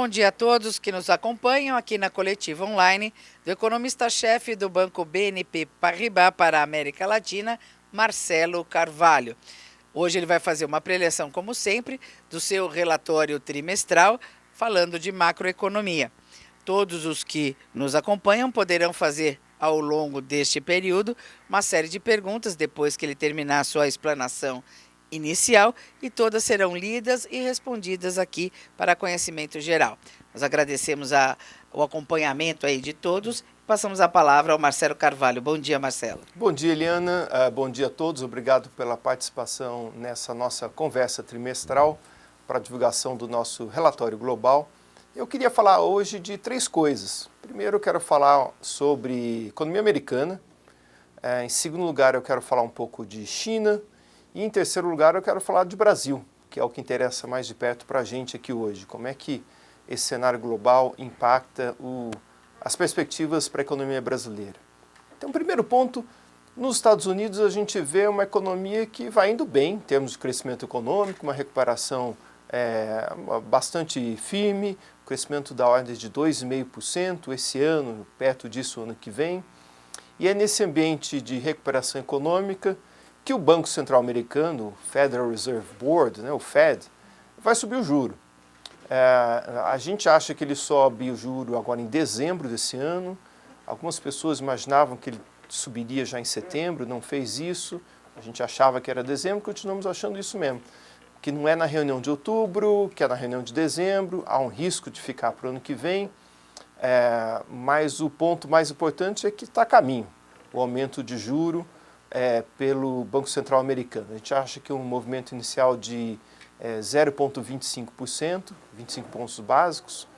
bom dia a todos que nos acompanham aqui na coletiva online do economista-chefe do Banco BNP Paribas para a América Latina, Marcelo Carvalho. Hoje ele vai fazer uma preleção, como sempre, do seu relatório trimestral, falando de macroeconomia. Todos os que nos acompanham poderão fazer, ao longo deste período, uma série de perguntas depois que ele terminar a sua explanação inicial, e todas serão lidas e respondidas aqui para conhecimento geral. Nós agradecemos o acompanhamento aí de todos. Passamos a palavra ao Marcelo Carvalho. Bom dia, Marcelo. Bom dia, Eliana. Bom dia a todos. Obrigado pela participação nessa nossa conversa trimestral para a divulgação do nosso relatório global. Eu queria falar hoje de três coisas. Primeiro, eu quero falar sobre economia americana. Em segundo lugar, eu quero falar um pouco de China. E em terceiro lugar, eu quero falar de Brasil, que é o que interessa mais de perto para a gente aqui hoje. Como é que esse cenário global impacta as perspectivas para a economia brasileira. Então, primeiro ponto, nos Estados Unidos a gente vê uma economia que vai indo bem em termos de crescimento econômico, uma recuperação bastante firme, crescimento da ordem de 2,5% esse ano, perto disso ano que vem. E é nesse ambiente de recuperação econômica que o Banco Central Americano, o Federal Reserve Board, o Fed, vai subir o juro. A gente acha que ele sobe o juro agora em dezembro desse ano. Algumas pessoas imaginavam que ele subiria já em setembro, não fez isso. A gente achava que era dezembro, continuamos achando isso mesmo. Que não é na reunião de outubro, que é na reunião de dezembro, há um risco de ficar para o ano que vem. Mas o ponto mais importante é que está a caminho, o aumento de juro pelo Banco Central Americano. A gente acha que um movimento inicial de 0,25%, 25 pontos básicos,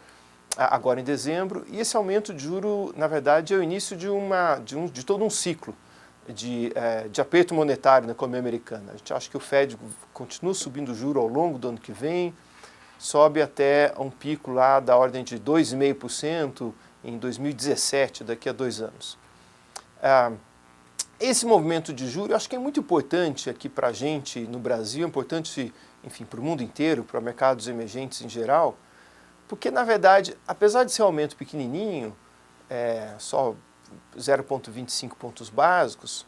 agora em dezembro, e esse aumento de juro, na verdade, é o início de todo um ciclo de aperto monetário na economia americana. A gente acha que o Fed continua subindo o juro ao longo do ano que vem, sobe até um pico lá da ordem de 2,5% em 2017, daqui a 2 anos. Esse movimento de juros, eu acho que é muito importante aqui para a gente no Brasil, é importante, enfim, para o mundo inteiro, para mercados emergentes em geral, porque, na verdade, apesar de ser um aumento pequenininho, só 0,25 pontos básicos,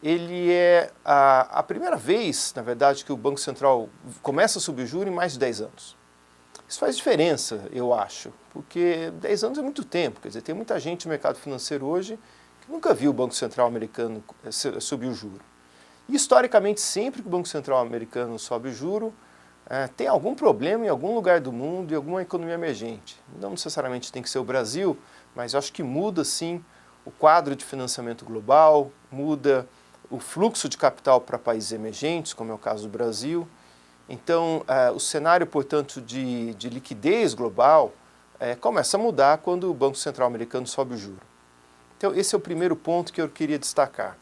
ele é a primeira vez, na verdade, que o Banco Central começa a subir o juro em mais de 10 anos. Isso faz diferença, eu acho, porque 10 anos é muito tempo, quer dizer, tem muita gente no mercado financeiro hoje nunca viu o Banco Central americano subir o juro. E, historicamente, sempre que o Banco Central americano sobe o juro, tem algum problema em algum lugar do mundo e alguma economia emergente. Não necessariamente tem que ser o Brasil, mas eu acho que muda, sim, o quadro de financiamento global, muda o fluxo de capital para países emergentes, como é o caso do Brasil. Então, o cenário, portanto, de liquidez global começa a mudar quando o Banco Central americano sobe o juro. Então, esse é o primeiro ponto que eu queria destacar.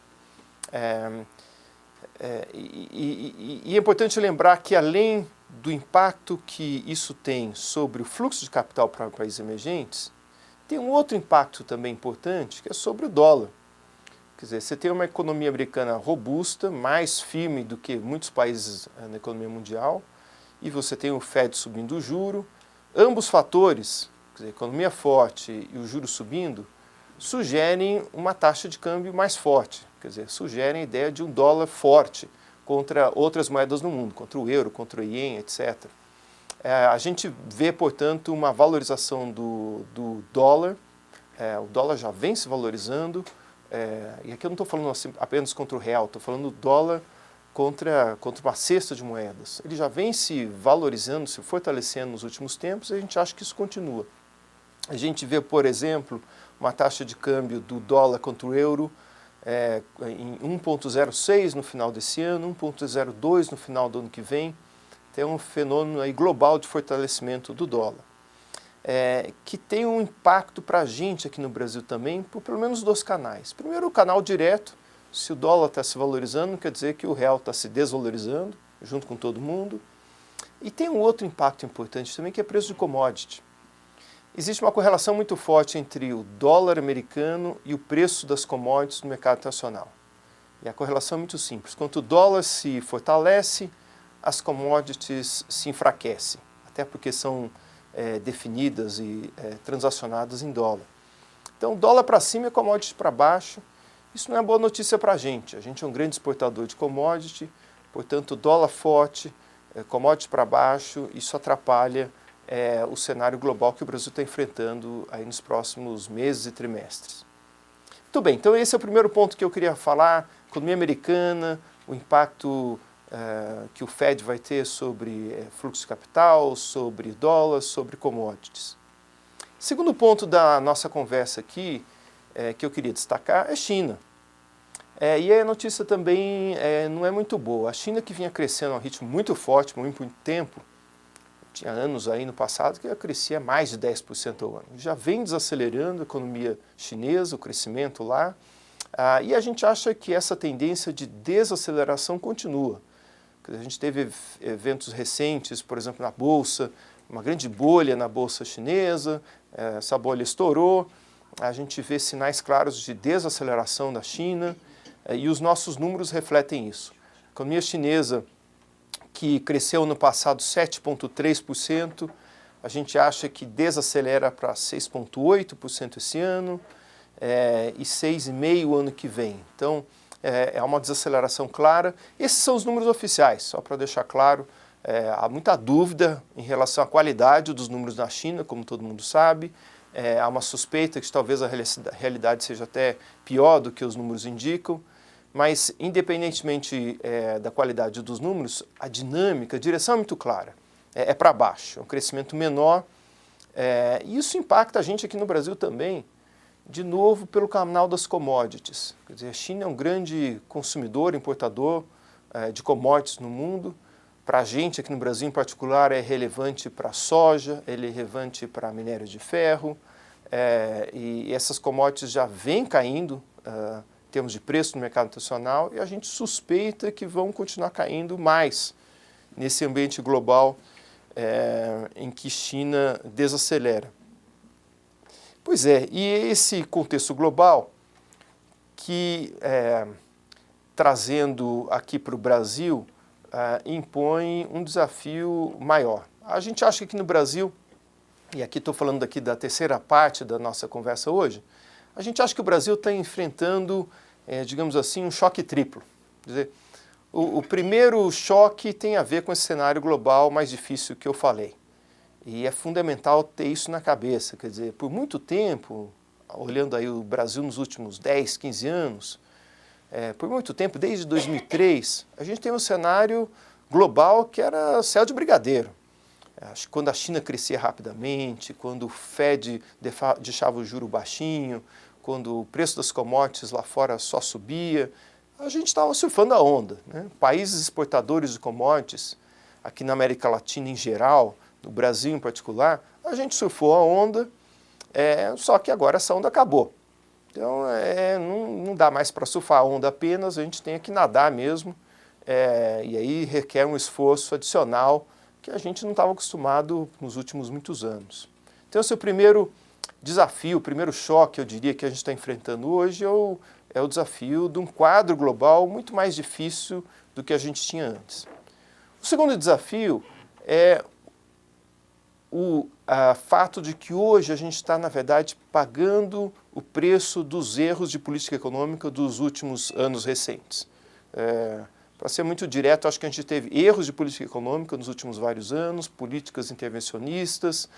E é importante lembrar que, além do impacto que isso tem sobre o fluxo de capital para países emergentes, tem um outro impacto também importante, que é sobre o dólar. Quer dizer, você tem uma economia americana robusta, mais firme do que muitos países na economia mundial, e você tem o Fed subindo o juro. Ambos fatores, quer dizer, a economia forte e o juro subindo, sugerem uma taxa de câmbio mais forte, quer dizer, sugerem a ideia de um dólar forte contra outras moedas no mundo, contra o euro, contra o ien, etc. A gente vê, portanto, uma valorização do dólar, o dólar já vem se valorizando, e aqui eu não estou falando assim, apenas contra o real, estou falando do dólar contra uma cesta de moedas. Ele já vem se valorizando, se fortalecendo nos últimos tempos, e a gente acha que isso continua. A gente vê, por exemplo, uma taxa de câmbio do dólar contra o euro em 1,06 no final desse ano, 1,02 no final do ano que vem. Tem um fenômeno aí global de fortalecimento do dólar, que tem um impacto para a gente aqui no Brasil também, por pelo menos 2 canais. Primeiro, o canal direto. Se o dólar está se valorizando, quer dizer que o real está se desvalorizando, junto com todo mundo. E tem um outro impacto importante também, que é o preço de commodity. Existe uma correlação muito forte entre o dólar americano e o preço das commodities no mercado internacional. E a correlação é muito simples. Quanto o dólar se fortalece, as commodities se enfraquecem. Até porque são definidas e transacionadas em dólar. Então, dólar para cima e commodity para baixo, isso não é boa notícia para a gente. A gente é um grande exportador de commodity, portanto, dólar forte, commodity para baixo, isso atrapalha o cenário global que o Brasil está enfrentando aí nos próximos meses e trimestres. Muito bem, então esse é o primeiro ponto que eu queria falar, economia americana, o impacto que o Fed vai ter sobre fluxo de capital, sobre dólar, sobre commodities. Segundo ponto da nossa conversa aqui, que eu queria destacar, é China. E a notícia também não é muito boa. A China, que vinha crescendo a um ritmo muito forte por muito tempo, tinha anos aí no passado que crescia mais de 10% ao ano. Já vem desacelerando a economia chinesa, o crescimento lá, e a gente acha que essa tendência de desaceleração continua. A gente teve eventos recentes, por exemplo, na Bolsa, uma grande bolha na Bolsa chinesa, essa bolha estourou, a gente vê sinais claros de desaceleração da China e os nossos números refletem isso. A economia chinesa, que cresceu no passado 7,3%, a gente acha que desacelera para 6,8% esse ano e 6,5% ano que vem. Então, é uma desaceleração clara. Esses são os números oficiais, só para deixar claro. Há muita dúvida em relação à qualidade dos números na China, como todo mundo sabe. Há uma suspeita que talvez a realidade seja até pior do que os números indicam. Mas, independentemente da qualidade dos números, a dinâmica, a direção é muito clara. É para baixo, é um crescimento menor. E isso impacta a gente aqui no Brasil também, de novo, pelo canal das commodities. Quer dizer, a China é um grande consumidor, importador de commodities no mundo. Para a gente, aqui no Brasil em particular, é relevante para a soja, é relevante para minério de ferro, e essas commodities já vêm caindo em termos de preço no mercado internacional, e a gente suspeita que vão continuar caindo mais nesse ambiente global em que China desacelera. Pois é, e esse contexto global que, trazendo aqui para o Brasil, impõe um desafio maior. A gente acha que aqui no Brasil, e aqui estou falando aqui da terceira parte da nossa conversa hoje, a gente acha que o Brasil está enfrentando, digamos assim, um choque triplo. Quer dizer, o primeiro choque tem a ver com esse cenário global mais difícil que eu falei. E é fundamental ter isso na cabeça. Quer dizer, por muito tempo, olhando aí o Brasil nos últimos 10, 15 anos, por muito tempo, desde 2003, a gente tem um cenário global que era céu de brigadeiro. Acho que quando a China crescia rapidamente, quando o Fed deixava o juro baixinho, quando o preço das commodities lá fora só subia, a gente estava surfando a onda, né? Países exportadores de commodities, aqui na América Latina em geral, no Brasil em particular, a gente surfou a onda, só que agora essa onda acabou. Então, não dá mais para surfar a onda apenas, a gente tem que nadar mesmo, e aí requer um esforço adicional que a gente não estava acostumado nos últimos muitos anos. Então, esse é o primeiro desafio, o primeiro choque, eu diria, que a gente está enfrentando hoje é o desafio de um quadro global muito mais difícil do que a gente tinha antes. O segundo desafio é o fato de que hoje a gente está, na verdade, pagando o preço dos erros de política econômica dos últimos anos recentes. Para ser muito direto, acho que a gente teve erros de política econômica nos últimos vários anos, políticas intervencionistas,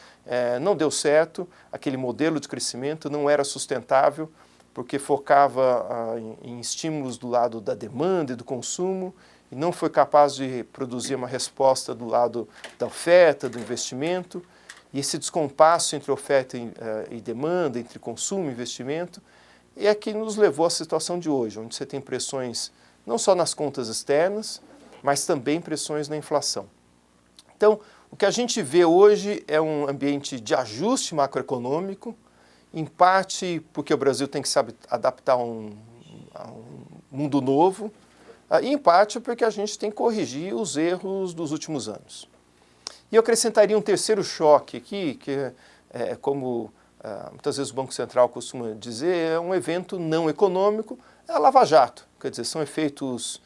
não deu certo, aquele modelo de crescimento não era sustentável, porque focava em estímulos do lado da demanda e do consumo, e não foi capaz de produzir uma resposta do lado da oferta, do investimento, e esse descompasso entre oferta e demanda, entre consumo e investimento, é que nos levou à situação de hoje, onde você tem pressões não só nas contas externas, mas também pressões na inflação. Então, o que a gente vê hoje é um ambiente de ajuste macroeconômico, em parte porque o Brasil tem que se adaptar a um mundo novo, e em parte porque a gente tem que corrigir os erros dos últimos anos. E eu acrescentaria um terceiro choque aqui, que como muitas vezes o Banco Central costuma dizer, é um evento não econômico, é a Lava Jato. Quer dizer, são efeitos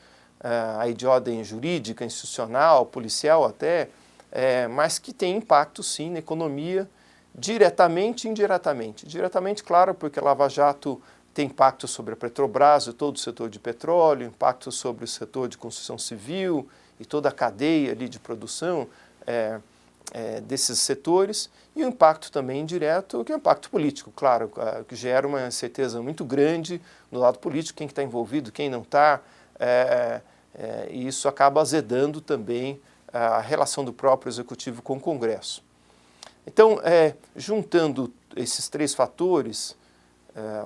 aí de ordem jurídica, institucional, policial até, mas que tem impacto sim na economia, diretamente e indiretamente. Diretamente, claro, porque a Lava Jato tem impacto sobre a Petrobras e todo o setor de petróleo, impacto sobre o setor de construção civil e toda a cadeia ali de produção desses setores, e o impacto também indireto, que é o impacto político, claro, que gera uma incerteza muito grande no lado político, quem está envolvido, quem não está, e isso acaba azedando também a relação do próprio Executivo com o Congresso. Então, juntando esses três fatores,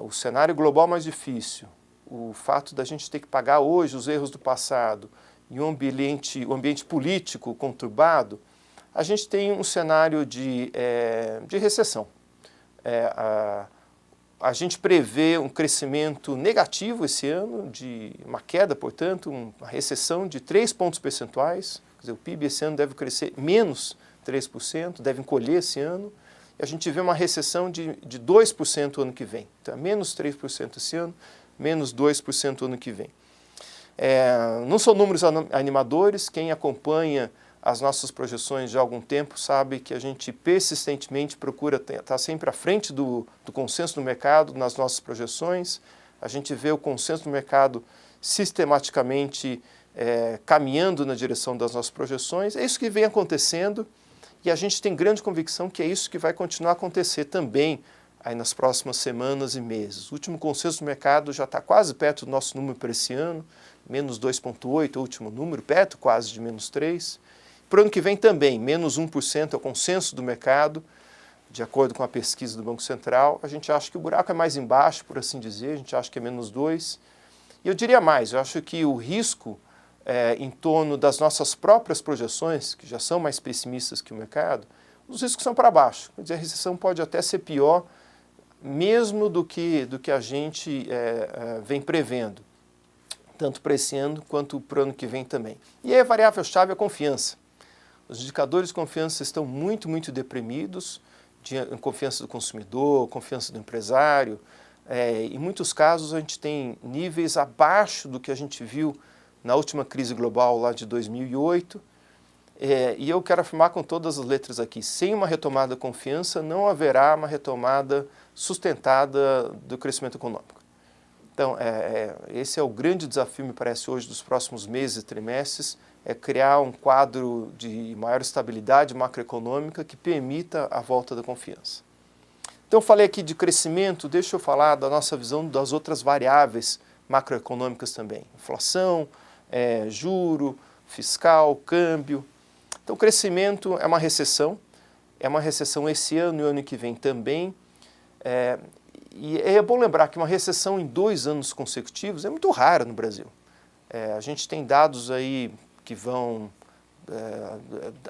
o cenário global mais difícil, o fato da gente ter que pagar hoje os erros do passado e um ambiente político conturbado, a gente tem um cenário de recessão. A gente prevê um crescimento negativo esse ano, de uma queda, portanto, uma recessão de 3 pontos percentuais. Quer dizer, o PIB esse ano deve crescer menos 3%, deve encolher esse ano. E a gente vê uma recessão de 2% ano que vem. Então, menos 3% esse ano, menos 2% ano que vem. Não são números animadores, quem acompanha as nossas projeções de há algum tempo sabe que a gente persistentemente procura estar sempre à frente do consenso do mercado nas nossas projeções. A gente vê o consenso do mercado sistematicamente caminhando na direção das nossas projeções. É isso que vem acontecendo e a gente tem grande convicção que é isso que vai continuar a acontecer também aí nas próximas semanas e meses. O último consenso do mercado já está quase perto do nosso número para esse ano, menos 2,8 o último número, perto quase de menos 3. Para o ano que vem também, menos 1% é o consenso do mercado, de acordo com a pesquisa do Banco Central. A gente acha que o buraco é mais embaixo, por assim dizer, a gente acha que é menos 2. E eu diria mais, eu acho que o risco em torno das nossas próprias projeções, que já são mais pessimistas que o mercado, os riscos são para baixo. Quer dizer, a recessão pode até ser pior, mesmo do que a gente vem prevendo, tanto para esse ano quanto para o ano que vem também. E aí a variável-chave é a confiança. Os indicadores de confiança estão muito, muito deprimidos, de confiança do consumidor, confiança do empresário. Em muitos casos a gente tem níveis abaixo do que a gente viu na última crise global lá de 2008. E eu quero afirmar com todas as letras aqui, sem uma retomada da confiança não haverá uma retomada sustentada do crescimento econômico. Então, esse é o grande desafio, me parece, hoje dos próximos meses e trimestres, é criar um quadro de maior estabilidade macroeconômica que permita a volta da confiança. Então, eu falei aqui de crescimento, deixa eu falar da nossa visão das outras variáveis macroeconômicas também. Inflação, juro, fiscal, câmbio. Então, o crescimento é uma recessão esse ano e o ano que vem também. E é bom lembrar que uma recessão em 2 anos consecutivos é muito rara no Brasil. A gente tem dados aí que vão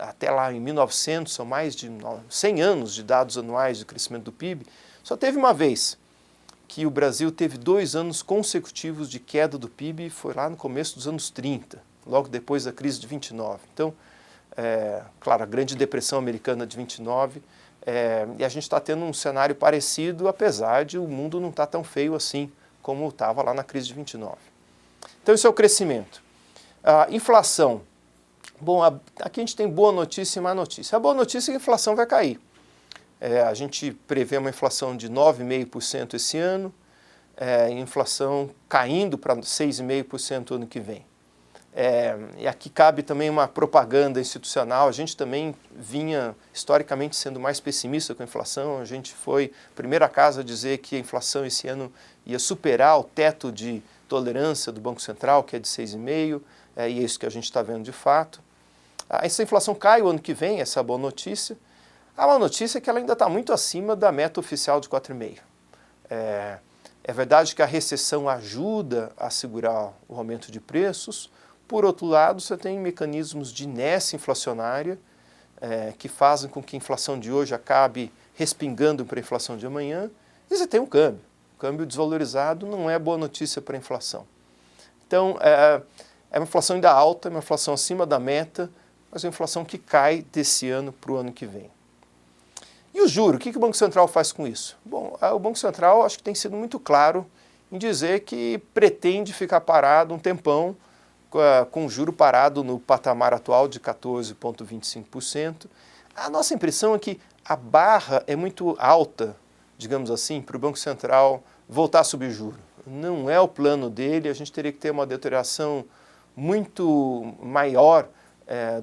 até lá em 1900, são mais de 100 anos de dados anuais de crescimento do PIB. Só teve uma vez que o Brasil teve 2 anos consecutivos de queda do PIB, foi lá no começo dos anos 30, logo depois da crise de 29. Então, claro, a Grande Depressão Americana de 29, e a gente está tendo um cenário parecido, apesar de o mundo não estar tão feio assim como estava lá na crise de 29. Então, isso é o crescimento. A inflação. Bom, aqui a gente tem boa notícia e má notícia. A boa notícia é que a inflação vai cair. A gente prevê uma inflação de 9,5% esse ano, inflação caindo para 6,5% ano que vem. E aqui cabe também uma propaganda institucional. A gente também vinha historicamente sendo mais pessimista com a inflação. A gente foi a primeira casa a dizer que a inflação esse ano ia superar o teto de tolerância do Banco Central, que é de 6,5%, e é isso que a gente está vendo de fato. Essa inflação cai o ano que vem, essa é a boa notícia. A má notícia é que ela ainda está muito acima da meta oficial de 4,5%. É verdade que a recessão ajuda a segurar o aumento de preços. Por outro lado, você tem mecanismos de inércia inflacionária que fazem com que a inflação de hoje acabe respingando para a inflação de amanhã. E você tem um câmbio. O câmbio desvalorizado não é boa notícia para a inflação. Então, é uma inflação ainda alta, é uma inflação acima da meta, mas é uma inflação que cai desse ano para o ano que vem. E o juro, o que o Banco Central faz com isso? Bom, o Banco Central acho que tem sido muito claro em dizer que pretende ficar parado um tempão com o juro parado no patamar atual de 14,25%. A nossa impressão é que a barra é muito alta, digamos assim, para o Banco Central voltar a subir juro. Não é o plano dele, a gente teria que ter uma deterioração muito maior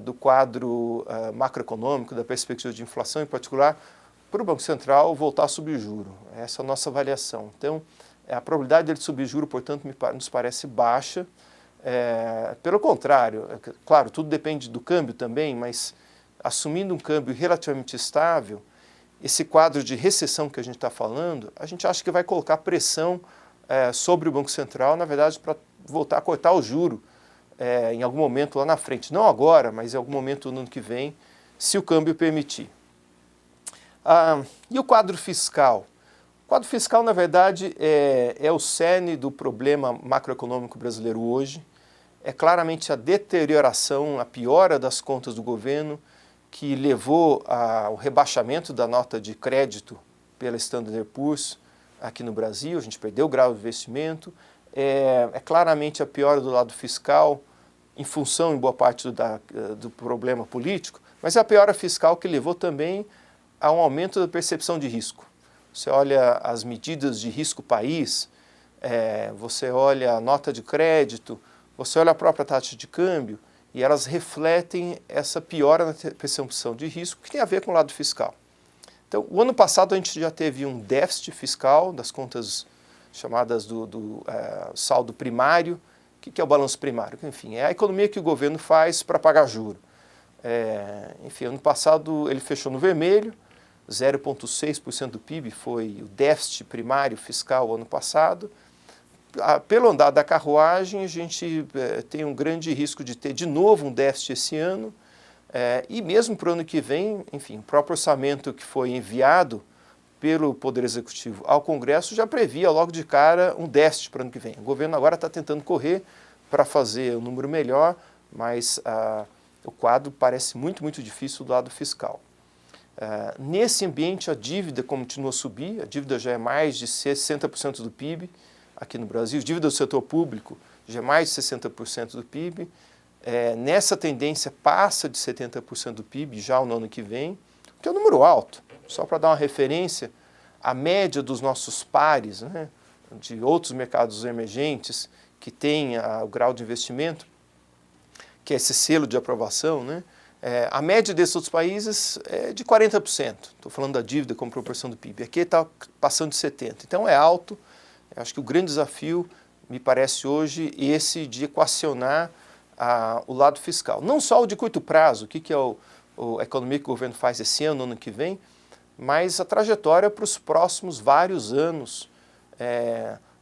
do quadro macroeconômico, da perspectiva de inflação em particular, para o Banco Central voltar a subir juro. Essa é a nossa avaliação. Então, a probabilidade dele subir juro, portanto, nos parece baixa. Pelo contrário, claro, tudo depende do câmbio também, mas assumindo um câmbio relativamente estável, esse quadro de recessão que a gente está falando, a gente acha que vai colocar pressão sobre o Banco Central, na verdade, para voltar a cortar o juro em algum momento lá na frente. Não agora, mas em algum momento no ano que vem, se o câmbio permitir. E o quadro fiscal? O quadro fiscal, na verdade, é o cerne do problema macroeconômico brasileiro hoje. É claramente a deterioração, a piora das contas do governo, que levou ao rebaixamento da nota de crédito pela Standard & Poor's aqui no Brasil. A gente perdeu o grau de investimento. É claramente a piora do lado fiscal, em função, em boa parte, do problema político, mas é a piora fiscal que levou também a um aumento da percepção de risco. Você olha as medidas de risco país, você olha a nota de crédito, você olha a própria taxa de câmbio, e elas refletem essa piora na percepção de risco que tem a ver com o lado fiscal. Então, o ano passado a gente já teve um déficit fiscal das contas chamadas do saldo primário. O que é o balanço primário? Enfim, é a economia que o governo faz para pagar juro. Enfim, ano passado ele fechou no vermelho, 0,6% do PIB foi o déficit primário fiscal ano passado. Pelo andar da carruagem, a gente tem um grande risco de ter de novo um déficit esse ano, e mesmo para o ano que vem, enfim, o próprio orçamento que foi enviado pelo Poder Executivo ao Congresso já previa logo de cara um déficit para o ano que vem. O governo agora está tentando correr para fazer um número melhor, mas o quadro parece muito, muito difícil do lado fiscal. Nesse ambiente, a dívida continua a subir, a dívida já é mais de 60% do PIB aqui no Brasil, a dívida do setor público já é mais de 60% do PIB. Nessa tendência passa de 70% do PIB já no ano que vem, que é um número alto. Só para dar uma referência, a média dos nossos pares, né, de outros mercados emergentes que têm o grau de investimento, que é esse selo de aprovação, né, a média desses outros países é de 40%. Estou falando da dívida como proporção do PIB. Aqui está passando de 70%. Então é alto. Eu acho que o grande desafio, me parece hoje, esse de equacionar o lado fiscal. Não só o de curto prazo, o que é a economia que o governo faz esse ano, ano que vem, mas a trajetória para os próximos vários anos,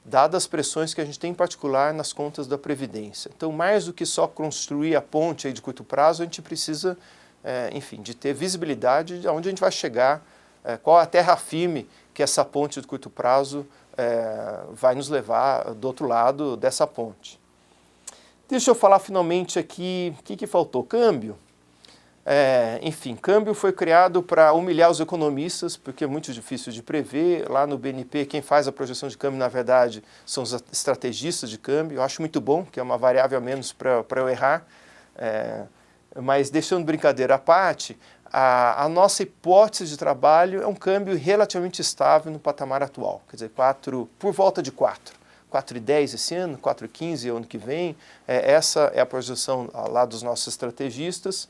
dadas as pressões que a gente tem, em particular, nas contas da Previdência. Então, mais do que só construir a ponte aí de curto prazo, a gente precisa, enfim, de ter visibilidade de onde a gente vai chegar, qual a terra firme que essa ponte de curto prazo vai nos levar do outro lado dessa ponte. Deixa eu falar finalmente aqui, o que faltou? Câmbio. Enfim, câmbio foi criado para humilhar os economistas, porque é muito difícil de prever. Lá no BNP, quem faz a projeção de câmbio, na verdade, são os estrategistas de câmbio. Eu acho muito bom, que é uma variável a menos para eu errar. Mas deixando brincadeira à parte, a nossa hipótese de trabalho é um câmbio relativamente estável no patamar atual. Quer dizer, por volta de 4. 4,10 esse ano, 4,15 o ano que vem. Essa é a projeção lá dos nossos estrategistas.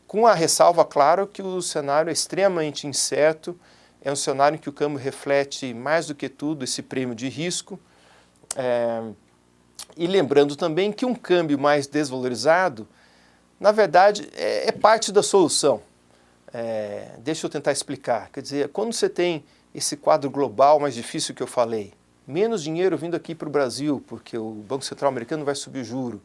Com a ressalva, claro, que o cenário é extremamente incerto, é um cenário em que o câmbio reflete, mais do que tudo, esse prêmio de risco. E lembrando também que um câmbio mais desvalorizado, na verdade, é parte da solução. Deixa eu tentar explicar. Quer dizer, quando você tem esse quadro global mais difícil que eu falei, menos dinheiro vindo aqui para o Brasil, porque o Banco Central americano vai subir o juro,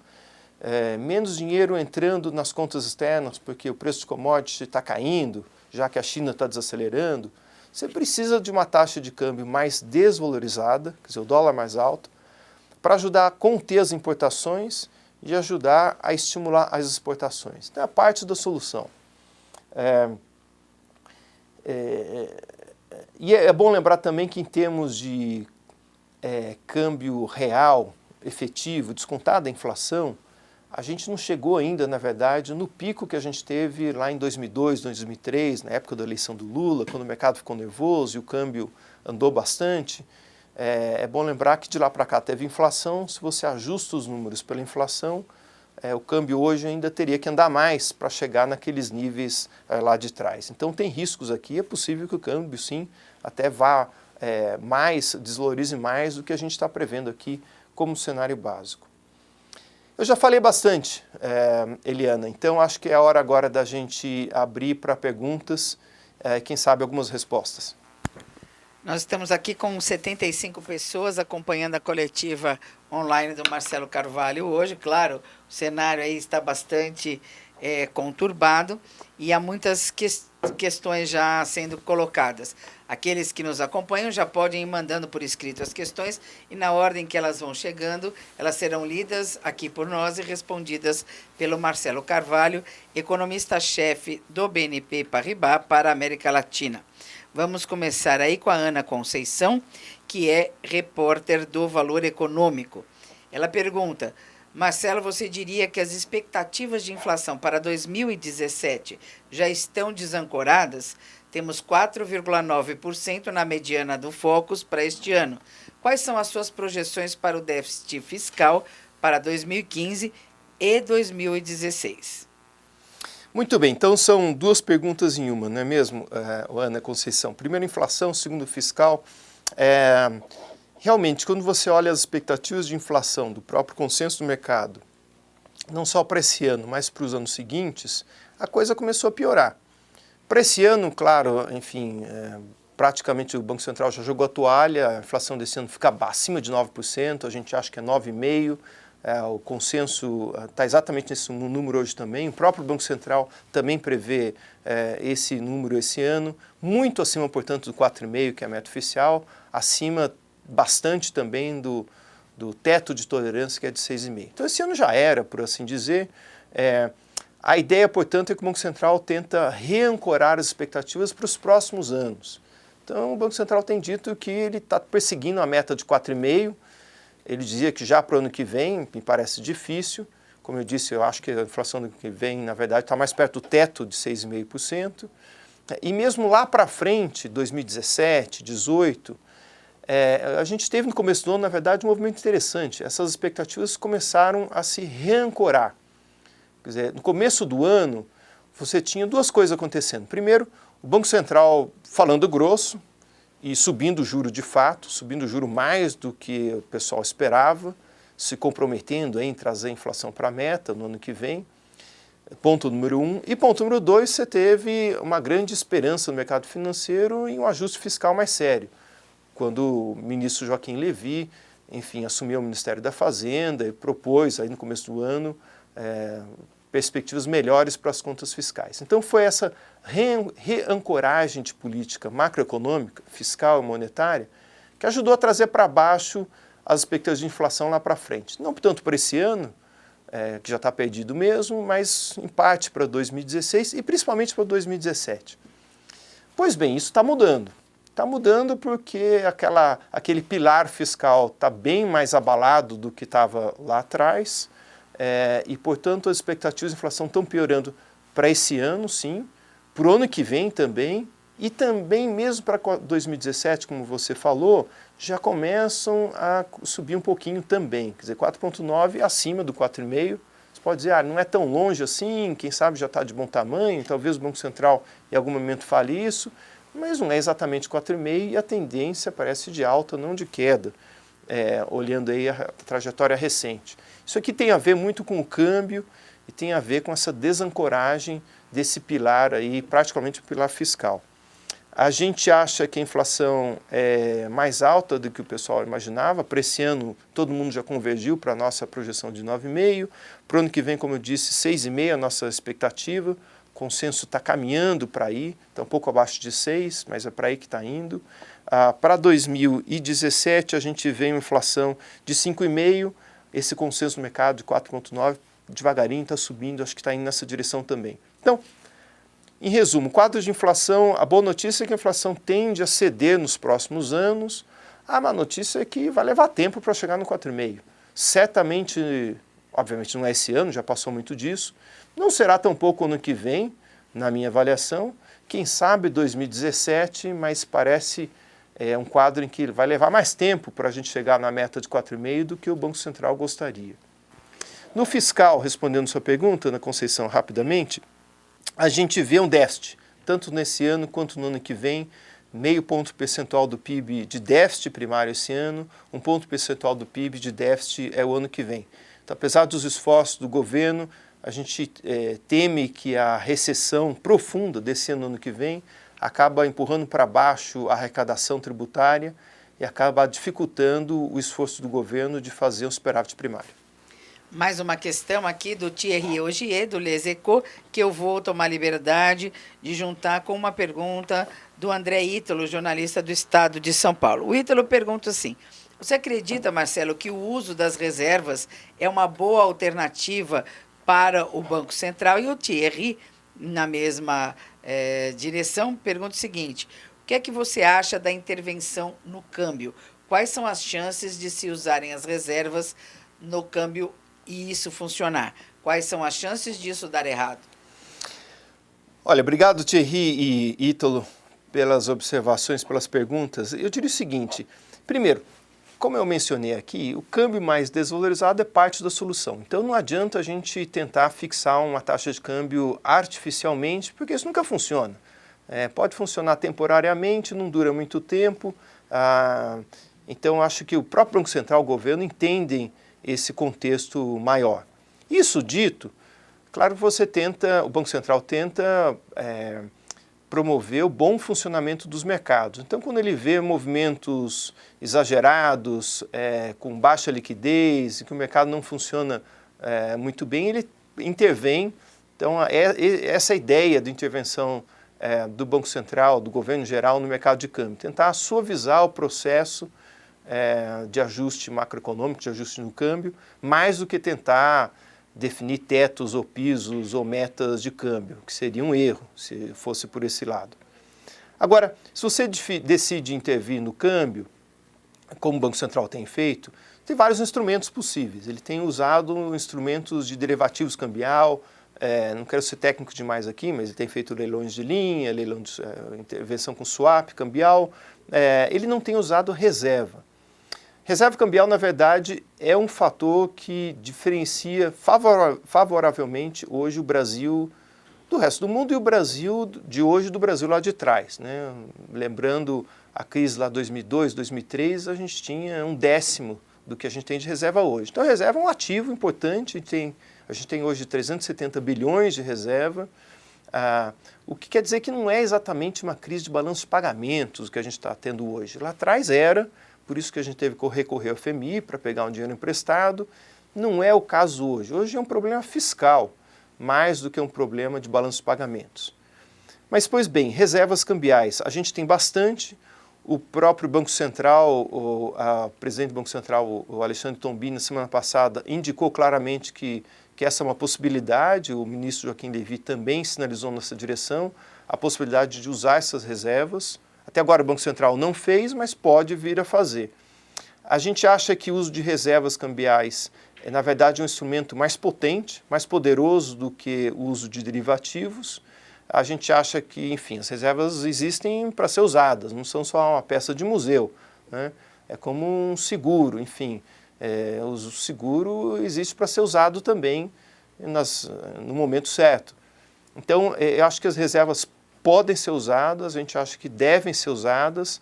menos dinheiro entrando nas contas externas, porque o preço de commodity está caindo, já que a China está desacelerando, você precisa de uma taxa de câmbio mais desvalorizada, quer dizer, o dólar mais alto, para ajudar a conter as importações e ajudar a estimular as exportações. Então, é parte da solução. E é bom lembrar também que, em termos de câmbio real, efetivo, descontado da inflação, a gente não chegou ainda, na verdade, no pico que a gente teve lá em 2002, 2003, na época da eleição do Lula, quando o mercado ficou nervoso e o câmbio andou bastante. É bom lembrar que de lá para cá teve inflação. Se você ajusta os números pela inflação, o câmbio hoje ainda teria que andar mais para chegar naqueles níveis lá de trás. Então tem riscos aqui, é possível que o câmbio sim até vá mais, desvalorize mais do que a gente está prevendo aqui como cenário básico. Eu já falei bastante, Eliana, então acho que é a hora agora da gente abrir para perguntas, quem sabe algumas respostas. Nós estamos aqui com 75 pessoas acompanhando a coletiva online do Marcelo Carvalho hoje. Claro, o cenário aí está bastante conturbado e há muitas questões já sendo colocadas. Aqueles que nos acompanham já podem ir mandando por escrito as questões e na ordem que elas vão chegando, elas serão lidas aqui por nós e respondidas pelo Marcelo Carvalho, economista-chefe do BNP Paribas para a América Latina. Vamos começar aí com a Ana Conceição, que é repórter do Valor Econômico. Ela pergunta: Marcelo, você diria que as expectativas de inflação para 2017 já estão desancoradas? Temos 4,9% na mediana do Focus para este ano. Quais são as suas projeções para o déficit fiscal para 2015 e 2016? Muito bem, então são duas perguntas em uma, não é mesmo, Ana Conceição? Primeiro, inflação, segundo, fiscal. Realmente, quando você olha as expectativas de inflação do próprio consenso do mercado, não só para esse ano, mas para os anos seguintes, a coisa começou a piorar. Para esse ano, claro, enfim, praticamente o Banco Central já jogou a toalha, a inflação desse ano fica acima de 9%, a gente acha que é 9,5%. O consenso está exatamente nesse número hoje também. O próprio Banco Central também prevê esse número esse ano, muito acima, portanto, do 4,5%, que é a meta oficial, acima bastante também do teto de tolerância, que é de 6,5%. Então, esse ano já era, por assim dizer. A ideia, portanto, é que o Banco Central tenta reancorar as expectativas para os próximos anos. Então, o Banco Central tem dito que ele está perseguindo a meta de 4,5%. Ele dizia que já para o ano que vem, me parece difícil. Como eu disse, eu acho que a inflação do ano que vem, na verdade, está mais perto do teto de 6,5%. E mesmo lá para frente, 2017, 2018, a gente teve no começo do ano, na verdade, um movimento interessante. Essas expectativas começaram a se reancorar. Quer dizer, no começo do ano, você tinha duas coisas acontecendo. Primeiro, o Banco Central falando grosso, e subindo o juro de fato, subindo o juro mais do que o pessoal esperava, se comprometendo em trazer a inflação para a meta no ano que vem. Ponto número 1. E ponto número 2, você teve uma grande esperança no mercado financeiro em um ajuste fiscal mais sério. Quando o ministro Joaquim Levy, enfim, assumiu o Ministério da Fazenda e propôs aí no começo do ano perspectivas melhores para as contas fiscais. Então foi essa reancoragem de política macroeconômica, fiscal e monetária que ajudou a trazer para baixo as expectativas de inflação lá para frente. Não tanto para esse ano, que já está perdido mesmo, mas em parte para 2016 e principalmente para 2017. Pois bem, isso está mudando. Está mudando porque aquele pilar fiscal está bem mais abalado do que estava lá atrás. E, portanto, as expectativas de inflação estão piorando para esse ano, sim, para o ano que vem também, e também mesmo para 2017, como você falou, já começam a subir um pouquinho também, quer dizer, 4,9 acima do 4,5. Você pode dizer, não é tão longe assim, quem sabe já está de bom tamanho, talvez o Banco Central em algum momento fale isso, mas não é exatamente 4,5 e a tendência parece de alta, não de queda, olhando aí a trajetória recente. Isso aqui tem a ver muito com o câmbio e tem a ver com essa desancoragem desse pilar aí, praticamente o pilar fiscal. A gente acha que a inflação é mais alta do que o pessoal imaginava. Para esse ano, todo mundo já convergiu para a nossa projeção de 9,5. Para o ano que vem, como eu disse, 6,5 a nossa expectativa. O consenso está caminhando para aí, está um pouco abaixo de 6, mas é para aí que está indo. Para 2017, a gente vê uma inflação de 5,5, esse consenso no mercado de 4,9, devagarinho está subindo, acho que está indo nessa direção também. Então, em resumo, quadro de inflação, a boa notícia é que a inflação tende a ceder nos próximos anos, a má notícia é que vai levar tempo para chegar no 4,5. Certamente obviamente não é esse ano, já passou muito disso, não será tampouco ano que vem, na minha avaliação, quem sabe 2017, mas parece um quadro em que vai levar mais tempo para a gente chegar na meta de 4,5% do que o Banco Central gostaria. No fiscal, respondendo sua pergunta, Ana Conceição, rapidamente, a gente vê um déficit, tanto nesse ano quanto no ano que vem, 0,5 ponto percentual do PIB de déficit primário esse ano, 1 ponto percentual do PIB de déficit é o ano que vem. Então, apesar dos esforços do governo, a gente teme que a recessão profunda desse ano que vem acaba empurrando para baixo a arrecadação tributária e acaba dificultando o esforço do governo de fazer um superávit primário. Mais uma questão aqui do Thierry Ogier, do Les Echos, que eu vou tomar liberdade de juntar com uma pergunta do André Ítalo, jornalista do Estado de São Paulo. O Ítalo pergunta assim: você acredita, Marcelo, que o uso das reservas é uma boa alternativa para o Banco Central? E o Thierry, na mesma direção, pergunta o seguinte: o que é que você acha da intervenção no câmbio? Quais são as chances de se usarem as reservas no câmbio e isso funcionar? Quais são as chances disso dar errado? Olha, obrigado, Thierry e Ítalo, pelas observações, pelas perguntas. Eu diria o seguinte: primeiro, como eu mencionei aqui, o câmbio mais desvalorizado é parte da solução. Então não adianta a gente tentar fixar uma taxa de câmbio artificialmente, porque isso nunca funciona. Pode funcionar temporariamente, não dura muito tempo. Então acho que o próprio Banco Central, o governo, entendem esse contexto maior. Isso dito, claro que o Banco Central tenta promover o bom funcionamento dos mercados. Então, quando ele vê movimentos exagerados, com baixa liquidez, e que o mercado não funciona muito bem, ele intervém. Então, essa ideia de intervenção do Banco Central, do governo geral no mercado de câmbio, tentar suavizar o processo de ajuste macroeconômico, de ajuste no câmbio, mais do que tentar definir tetos ou pisos ou metas de câmbio, que seria um erro se fosse por esse lado. Agora, se você decide intervir no câmbio, como o Banco Central tem feito, tem vários instrumentos possíveis. Ele tem usado instrumentos de derivativos cambial, não quero ser técnico demais aqui, mas ele tem feito leilões de linha, intervenção com swap cambial. Ele não tem usado reserva. Reserva cambial, na verdade, é um fator que diferencia favoravelmente hoje o Brasil do resto do mundo e o Brasil de hoje do Brasil lá de trás, né? Lembrando a crise lá 2002, 2003, a gente tinha 1/10 do que a gente tem de reserva hoje. Então a reserva é um ativo importante, a gente tem hoje 370 bilhões de reserva, o que quer dizer que não é exatamente uma crise de balanço de pagamentos que a gente está tendo hoje. Lá atrás era. Por isso que a gente teve que recorrer ao FMI para pegar um dinheiro emprestado. Não é o caso hoje. Hoje é um problema fiscal, mais do que um problema de balanço de pagamentos. Mas, pois bem, reservas cambiais. A gente tem bastante. O próprio Banco Central, o presidente do Banco Central, o Alexandre Tombini, na semana passada, indicou claramente que essa é uma possibilidade. O ministro Joaquim Levy também sinalizou nessa direção a possibilidade de usar essas reservas. Até agora o Banco Central não fez, mas pode vir a fazer. A gente acha que o uso de reservas cambiais na verdade, um instrumento mais potente, mais poderoso do que o uso de derivativos. A gente acha que, enfim, as reservas existem para ser usadas, não são só uma peça de museu, né? É como um seguro, enfim. O seguro existe para ser usado também no momento certo. Então, eu acho que as reservas podem ser usadas, a gente acha que devem ser usadas.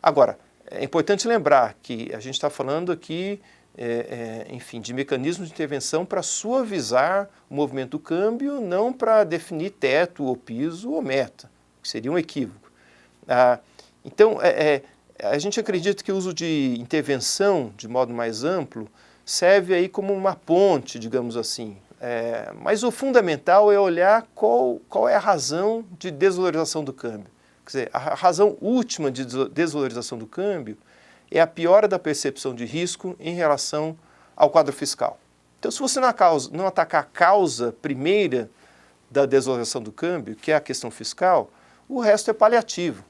Agora, é importante lembrar que a gente está falando aqui, enfim, de mecanismos de intervenção para suavizar o movimento do câmbio, não para definir teto ou piso ou meta, que seria um equívoco. Então, a gente acredita que o uso de intervenção, de modo mais amplo, serve aí como uma ponte, digamos assim. Mas o fundamental é olhar qual é a razão de desvalorização do câmbio. Quer dizer, a razão última de desvalorização do câmbio é a piora da percepção de risco em relação ao quadro fiscal. Então, se você não atacar a causa primeira da desvalorização do câmbio, que é a questão fiscal, o resto é paliativo.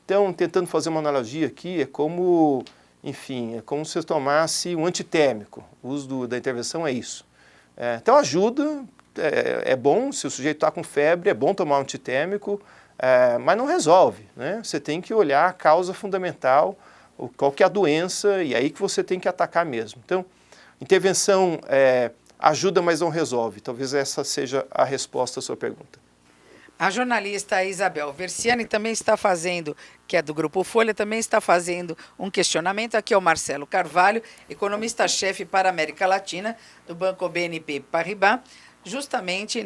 Então, tentando fazer uma analogia aqui, é como, enfim, é como se você tomasse um antitérmico. O uso da intervenção é isso. Então ajuda, é bom, se o sujeito está com febre, é bom tomar um antitérmico, mas não resolve, né? Você tem que olhar a causa fundamental, qual que é a doença, e aí que você tem que atacar mesmo. Então, intervenção ajuda, mas não resolve. Talvez essa seja a resposta à sua pergunta. A jornalista Isabel Versiani também está fazendo, que é do Grupo Folha, também está fazendo um questionamento. Aqui é o Marcelo Carvalho, economista-chefe para a América Latina do Banco BNP Paribas, justamente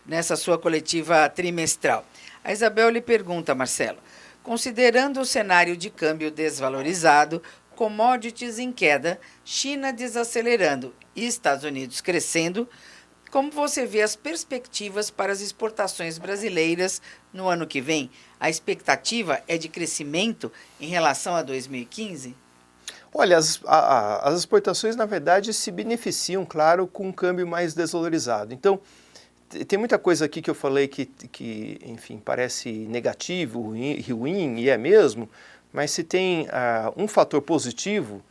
nessa sua coletiva trimestral. A Isabel lhe pergunta, Marcelo, considerando o cenário de câmbio desvalorizado, commodities em queda, China desacelerando e Estados Unidos crescendo, como você vê as perspectivas para as exportações brasileiras no ano que vem? A expectativa é de crescimento em relação a 2015? Olha, as exportações, na verdade, se beneficiam, claro, com um câmbio mais desvalorizado. Então, tem muita coisa aqui que eu falei que enfim, parece negativo, ruim, e é mesmo, mas se tem um fator positivo,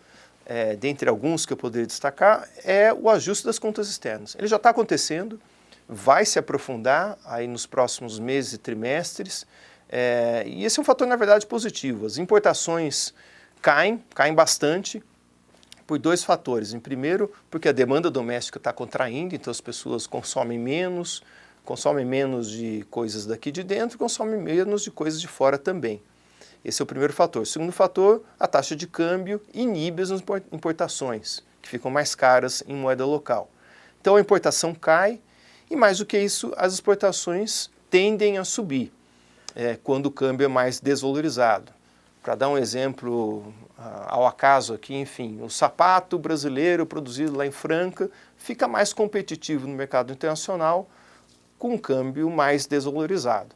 dentre alguns que eu poderia destacar, é o ajuste das contas externas. Ele já está acontecendo, vai se aprofundar aí nos próximos meses e trimestres, e esse é um fator, na verdade, positivo. As importações caem bastante por dois fatores. Em primeiro, porque a demanda doméstica está contraindo, então as pessoas consomem menos de coisas daqui de dentro, consomem menos de coisas de fora também. Esse é o primeiro fator. O segundo fator, a taxa de câmbio inibe as importações, que ficam mais caras em moeda local. Então a importação cai e, mais do que isso, as exportações tendem a subir quando o câmbio é mais desvalorizado. Para dar um exemplo ao acaso aqui, enfim, o sapato brasileiro produzido lá em Franca fica mais competitivo no mercado internacional com um câmbio mais desvalorizado.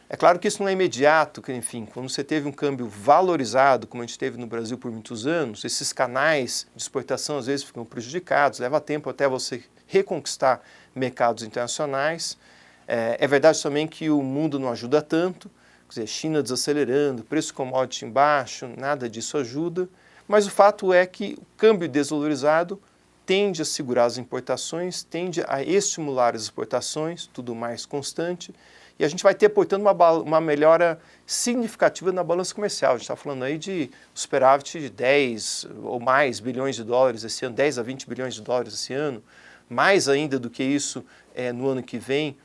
É claro que isso não é imediato, que, enfim, quando você teve um câmbio valorizado, como a gente teve no Brasil por muitos anos, esses canais de exportação às vezes ficam prejudicados, leva tempo até você reconquistar mercados internacionais. É verdade também que o mundo não ajuda tanto, quer dizer, China desacelerando, preço commodity embaixo, nada disso ajuda, mas o fato é que o câmbio desvalorizado tende a segurar as importações, tende a estimular as exportações, tudo mais constante, e a gente vai ter, portanto, uma melhora significativa na balança comercial. A gente está falando aí de superávit de 10 ou mais bilhões de dólares esse ano, 10 a 20 bilhões de dólares esse ano, mais ainda do que isso no ano que vem.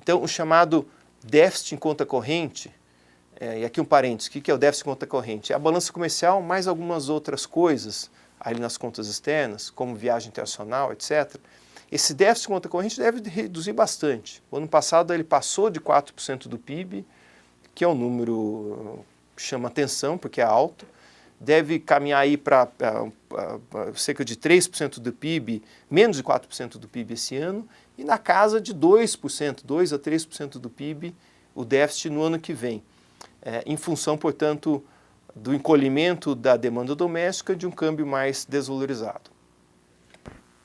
Então, o chamado déficit em conta corrente, e aqui um parênteses, o que é o déficit em conta corrente? É a balança comercial mais algumas outras coisas ali nas contas externas, como viagem internacional, etc., esse déficit em conta corrente deve reduzir bastante. O ano passado ele passou de 4% do PIB, que é um número que chama atenção, porque é alto. Deve caminhar aí para cerca de 3% do PIB, menos de 4% do PIB esse ano, e na casa de 2%, 2 a 3% do PIB, o déficit no ano que vem. Em função, portanto, do encolhimento da demanda doméstica e de um câmbio mais desvalorizado.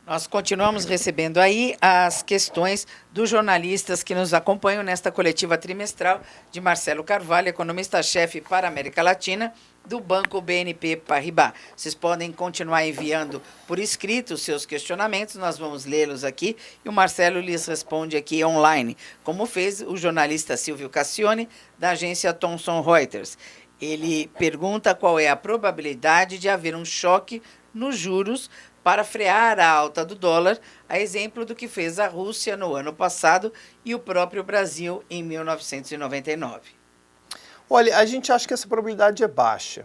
Nós continuamos recebendo aí as questões dos jornalistas que nos acompanham nesta coletiva trimestral de Marcelo Carvalho, economista-chefe para a América Latina do Banco BNP Paribas. Vocês podem continuar enviando por escrito os seus questionamentos, nós vamos lê-los aqui e o Marcelo lhes responde aqui online, como fez o jornalista Silvio Cassione, da agência Thomson Reuters. Ele pergunta qual é a probabilidade de haver um choque nos juros para frear a alta do dólar, a exemplo do que fez a Rússia no ano passado e o próprio Brasil em 1999. Olha, a gente acha que essa probabilidade é baixa,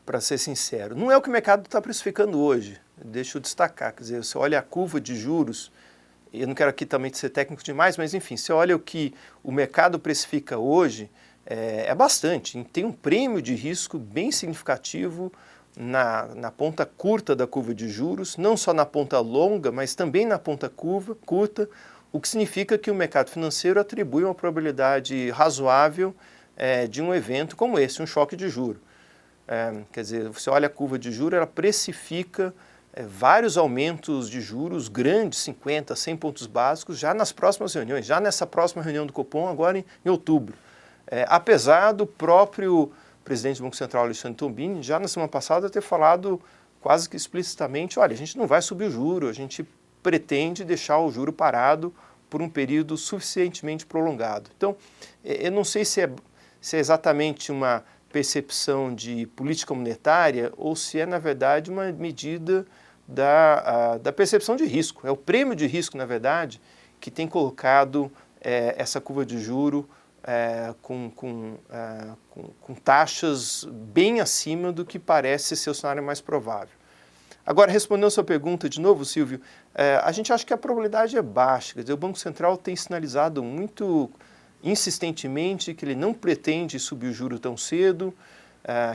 para ser sincero. Não é o que o mercado está precificando hoje, deixa eu destacar. Quer dizer, você olha a curva de juros, eu não quero aqui também ser técnico demais, mas enfim, você olha o que o mercado precifica hoje, é bastante. Tem um prêmio de risco bem significativo na ponta curta da curva de juros, não só na ponta longa, mas também na ponta curta, o que significa que o mercado financeiro atribui uma probabilidade razoável de um evento como esse, um choque de juro. Quer dizer, você olha a curva de juros, ela precifica vários aumentos de juros grandes, 50, 100 pontos básicos, já nas próximas reuniões, já nessa próxima reunião do Copom, agora em outubro. Apesar do próprio presidente do Banco Central, Alexandre Tobini, já na semana passada ter falado quase que explicitamente, olha, a gente não vai subir o juro, a gente pretende deixar o juro parado por um período suficientemente prolongado. Então, eu não sei se é exatamente uma percepção de política monetária ou se é, na verdade, uma medida da percepção de risco. É o prêmio de risco, na verdade, que tem colocado essa curva de juro com taxas bem acima do que parece ser o cenário mais provável. Agora, respondendo a sua pergunta de novo, Silvio, a gente acha que a probabilidade é baixa. Quer dizer, o Banco Central tem sinalizado muito insistentemente que ele não pretende subir o juro tão cedo,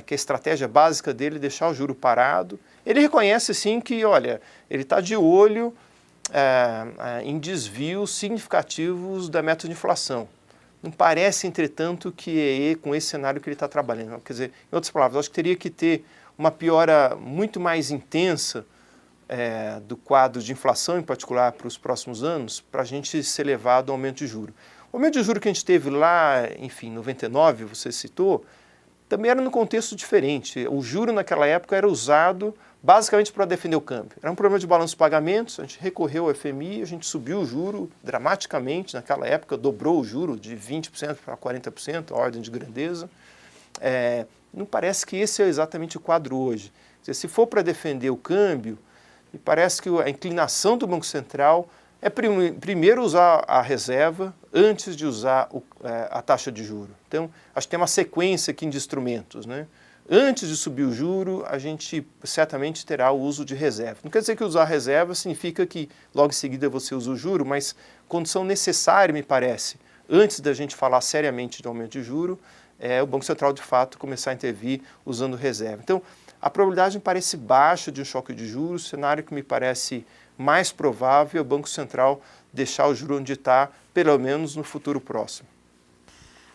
que a estratégia básica dele é deixar o juro parado. Ele reconhece, sim, que, olha, ele está de olho em desvios significativos da meta de inflação. Não parece, entretanto, que é com esse cenário que ele está trabalhando. Quer dizer, em outras palavras, acho que teria que ter uma piora muito mais intensa do quadro de inflação, em particular para os próximos anos, para a gente ser levado ao aumento de juros. O aumento de juros que a gente teve lá, enfim, em 99, você citou, também era num contexto diferente. O juro naquela época era usado basicamente para defender o câmbio. Era um problema de balanço de pagamentos, a gente recorreu ao FMI, a gente subiu o juro dramaticamente naquela época, dobrou o juro de 20% para 40%, a ordem de grandeza. Não parece que esse é exatamente o quadro hoje. Quer dizer, se for para defender o câmbio, me parece que a inclinação do Banco Central é primeiro usar a reserva antes de usar a taxa de juro. Então, acho que tem uma sequência aqui de instrumentos, né? Antes de subir o juro, a gente certamente terá o uso de reserva. Não quer dizer que usar reserva significa que logo em seguida você usa o juro, mas condição necessária, me parece, antes da gente falar seriamente de aumento de juro, o Banco Central, de fato, começar a intervir usando reserva. Então, a probabilidade me parece baixa de um choque de juros, o cenário que me parece mais provável é o Banco Central deixar o juro onde está, pelo menos no futuro próximo.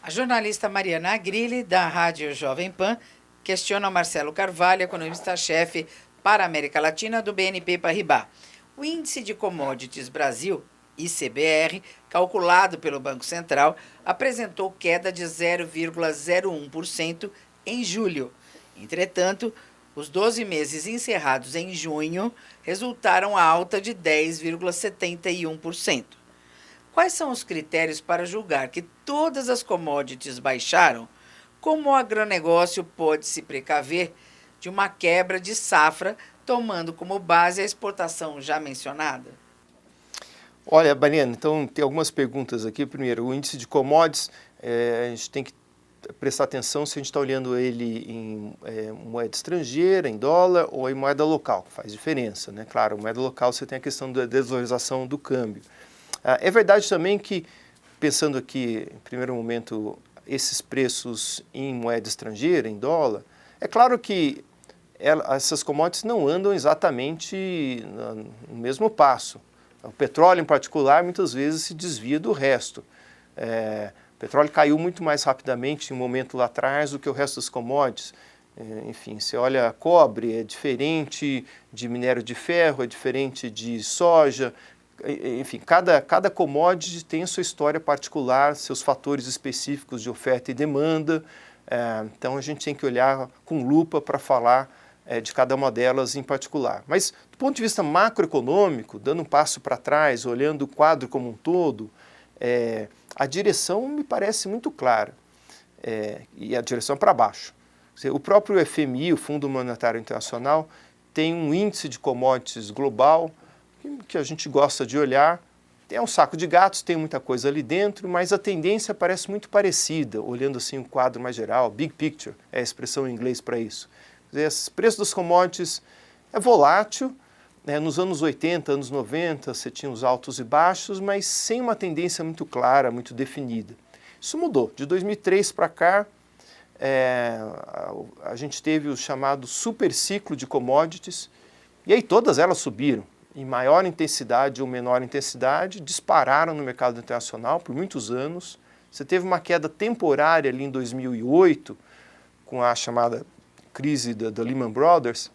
A jornalista Mariana Grilli, da Rádio Jovem Pan, questiona Marcelo Carvalho, economista-chefe para a América Latina do BNP Paribas. O Índice de Commodities Brasil, ICBR, calculado pelo Banco Central, apresentou queda de 0,01% em julho. Entretanto, os 12 meses encerrados em junho resultaram alta de 10,71%. Quais são os critérios para julgar que todas as commodities baixaram? Como o agronegócio pode se precaver de uma quebra de safra, tomando como base a exportação já mencionada? Olha, Mariana, então tem algumas perguntas aqui. Primeiro, o índice de commodities, a gente tem que prestar atenção se a gente está olhando ele em moeda estrangeira, em dólar ou em moeda local, faz diferença, né? Claro, moeda local você tem a questão da desvalorização do câmbio. É verdade também que, pensando aqui, em primeiro momento, esses preços em moeda estrangeira, em dólar, é claro que essas commodities não andam exatamente no mesmo passo. O petróleo, em particular, muitas vezes se desvia do resto. O petróleo caiu muito mais rapidamente em um momento lá atrás do que o resto das commodities. Enfim, você olha cobre, é diferente de minério de ferro, é diferente de soja. Enfim, cada commodity tem a sua história particular, seus fatores específicos de oferta e demanda. Então a gente tem que olhar com lupa para falar de cada uma delas em particular. Mas do ponto de vista macroeconômico, dando um passo para trás, olhando o quadro como um todo, a direção me parece muito clara, e a direção para baixo. O próprio FMI, o Fundo Monetário Internacional, tem um índice de commodities global que a gente gosta de olhar. É um saco de gatos, tem muita coisa ali dentro, mas a tendência parece muito parecida, olhando assim o quadro mais geral, big picture, é a expressão em inglês para isso. O preço das commodities é volátil, né? Nos anos 80, anos 90, você tinha os altos e baixos, mas sem uma tendência muito clara, muito definida. Isso mudou. De 2003 para cá, a gente teve o chamado super ciclo de commodities, e aí todas elas subiram, em maior intensidade ou menor intensidade, dispararam no mercado internacional por muitos anos. Você teve uma queda temporária ali em 2008, com a chamada crise da Lehman Brothers,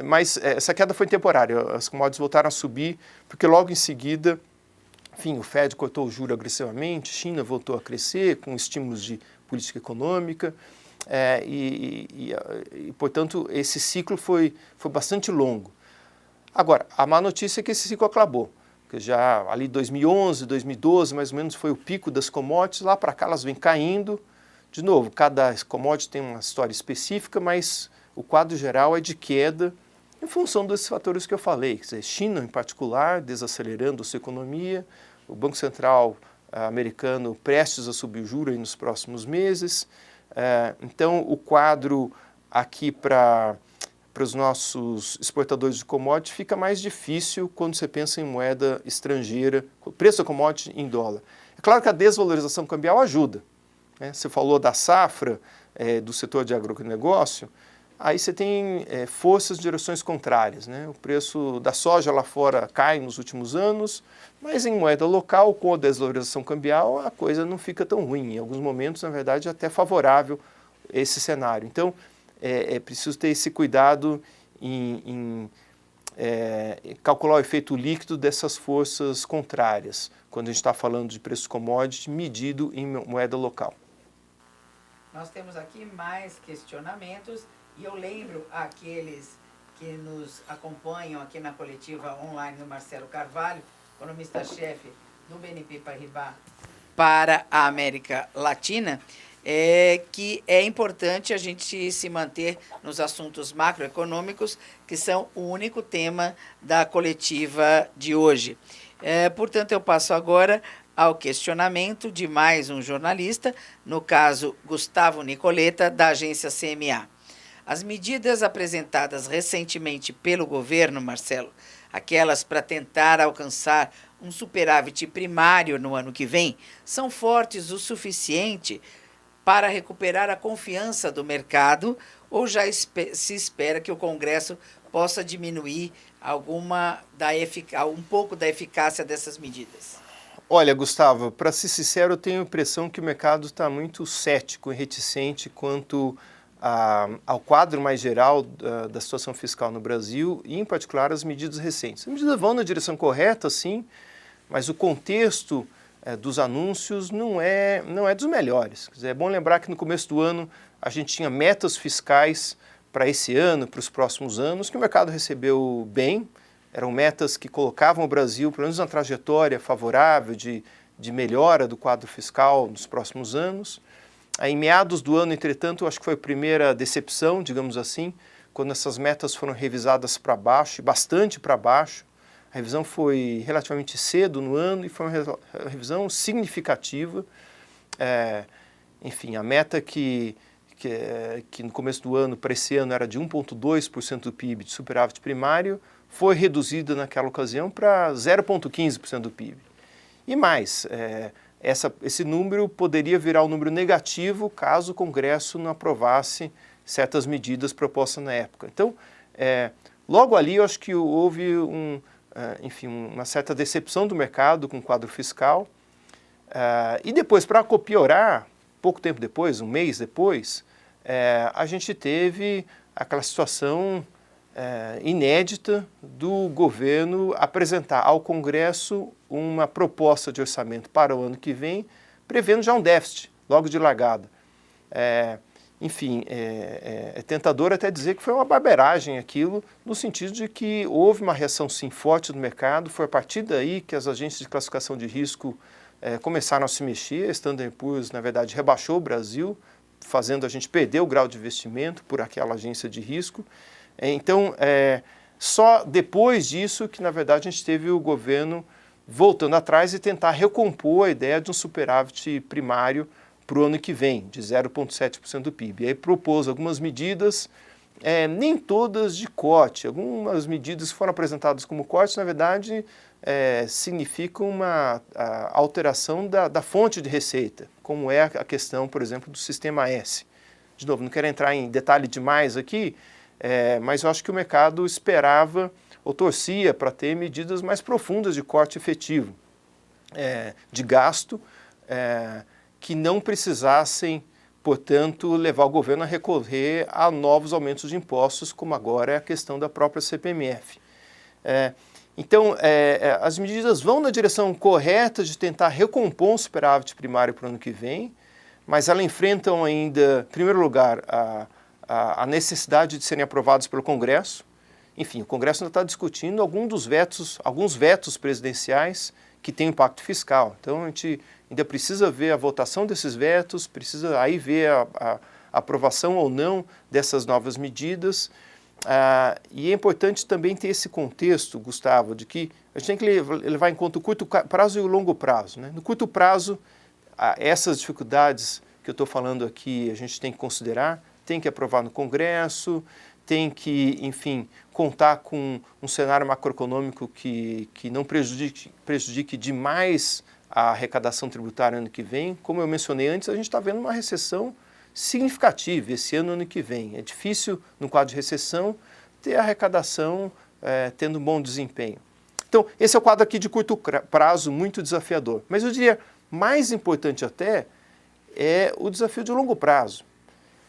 mas essa queda foi temporária, as commodities voltaram a subir, porque logo em seguida, enfim, o Fed cortou o juro agressivamente, China voltou a crescer com estímulos de política econômica, portanto, esse ciclo foi bastante longo. Agora, a má notícia é que esse ciclo acabou, porque já ali 2011, 2012, mais ou menos foi o pico das commodities, lá para cá elas vêm caindo. De novo, cada commodity tem uma história específica, mas o quadro geral é de queda em função desses fatores que eu falei, quer dizer, China em particular, desacelerando a sua economia, o Banco Central americano prestes a subir o juro aí nos próximos meses. Então, o quadro aqui para os nossos exportadores de commodity fica mais difícil quando você pensa em moeda estrangeira, o preço da commodity em dólar. É claro que a desvalorização cambial ajuda. Você falou da safra, do setor de agronegócio, aí você tem forças de direções contrárias. O preço da soja lá fora cai nos últimos anos, mas em moeda local, com a desvalorização cambial, a coisa não fica tão ruim. Em alguns momentos, na verdade, é até favorável esse cenário. Então, é preciso ter esse cuidado em calcular o efeito líquido dessas forças contrárias, quando a gente está falando de preço commodity medido em moeda local. Nós temos aqui mais questionamentos e eu lembro àqueles que nos acompanham aqui na coletiva online do Marcelo Carvalho, economista-chefe do BNP Paribas para a América Latina, que é importante a gente se manter nos assuntos macroeconômicos, que são o único tema da coletiva de hoje. Portanto, eu passo agora ao questionamento de mais um jornalista, no caso Gustavo Nicoleta, da agência CMA. As medidas apresentadas recentemente pelo governo, Marcelo, aquelas para tentar alcançar um superávit primário no ano que vem, são fortes o suficiente para recuperar a confiança do mercado ou já se espera que o Congresso possa diminuir um pouco da eficácia dessas medidas? Olha, Gustavo, para ser sincero, eu tenho a impressão que o mercado está muito cético e reticente quanto ao quadro mais geral da situação fiscal no Brasil e, em particular, as medidas recentes. As medidas vão na direção correta, sim, mas o contexto dos anúncios não é dos melhores. Quer dizer, é bom lembrar que no começo do ano a gente tinha metas fiscais para esse ano, para os próximos anos, que o mercado recebeu bem. Eram metas que colocavam o Brasil, pelo menos na trajetória favorável de melhora do quadro fiscal nos próximos anos. Em meados do ano, entretanto, acho que foi a primeira decepção, digamos assim, quando essas metas foram revisadas para baixo, e bastante para baixo. A revisão foi relativamente cedo no ano e foi uma revisão significativa. Enfim, a meta que no começo do ano, para esse ano, era de 1,2% do PIB de superávit primário, foi reduzida naquela ocasião para 0,15% do PIB. E mais, esse número poderia virar um número negativo caso o Congresso não aprovasse certas medidas propostas na época. Então, logo ali eu acho que houve uma certa decepção do mercado com o quadro fiscal. E depois, para piorar, pouco tempo depois, um mês depois, a gente teve aquela situação inédita do governo apresentar ao Congresso uma proposta de orçamento para o ano que vem, prevendo já um déficit, logo de largada. Enfim, é tentador até dizer que foi uma barberagem aquilo, no sentido de que houve uma reação sim forte do mercado, foi a partir daí que as agências de classificação de risco começaram a se mexer. A Standard & Poor's, na verdade, rebaixou o Brasil, fazendo a gente perder o grau de investimento por aquela agência de risco. Então, só depois disso que, na verdade, a gente teve o governo voltando atrás e tentar recompor a ideia de um superávit primário para o ano que vem, de 0,7% do PIB. E aí propôs algumas medidas, nem todas de corte. Algumas medidas que foram apresentadas como corte, na verdade, significam uma alteração da fonte de receita, como é a questão, por exemplo, do Sistema S. De novo, não quero entrar em detalhe demais aqui, mas eu acho que o mercado esperava ou torcia para ter medidas mais profundas de corte efetivo, de gasto, que não precisassem, portanto, levar o governo a recorrer a novos aumentos de impostos, como agora é a questão da própria CPMF. Então, as medidas vão na direção correta de tentar recompor um superávit primário para o ano que vem, mas elas enfrentam ainda, em primeiro lugar, a necessidade de serem aprovados pelo Congresso, enfim, o Congresso ainda está discutindo alguns vetos presidenciais que têm impacto fiscal. Então, a gente ainda precisa ver a votação desses vetos, precisa aí ver a aprovação ou não dessas novas medidas. E é importante também ter esse contexto, Gustavo, de que a gente tem que levar em conta o curto prazo e o longo prazo, né? No curto prazo, essas dificuldades que eu estou falando aqui, a gente tem que considerar, tem que aprovar no Congresso, tem que, enfim, contar com um cenário macroeconômico que não prejudique demais a arrecadação tributária ano que vem. Como eu mencionei antes, a gente está vendo uma recessão significativa esse ano que vem. É difícil, no quadro de recessão, ter a arrecadação tendo um bom desempenho. Então, esse é o quadro aqui de curto prazo, muito desafiador. Mas eu diria, mais importante até, é o desafio de longo prazo.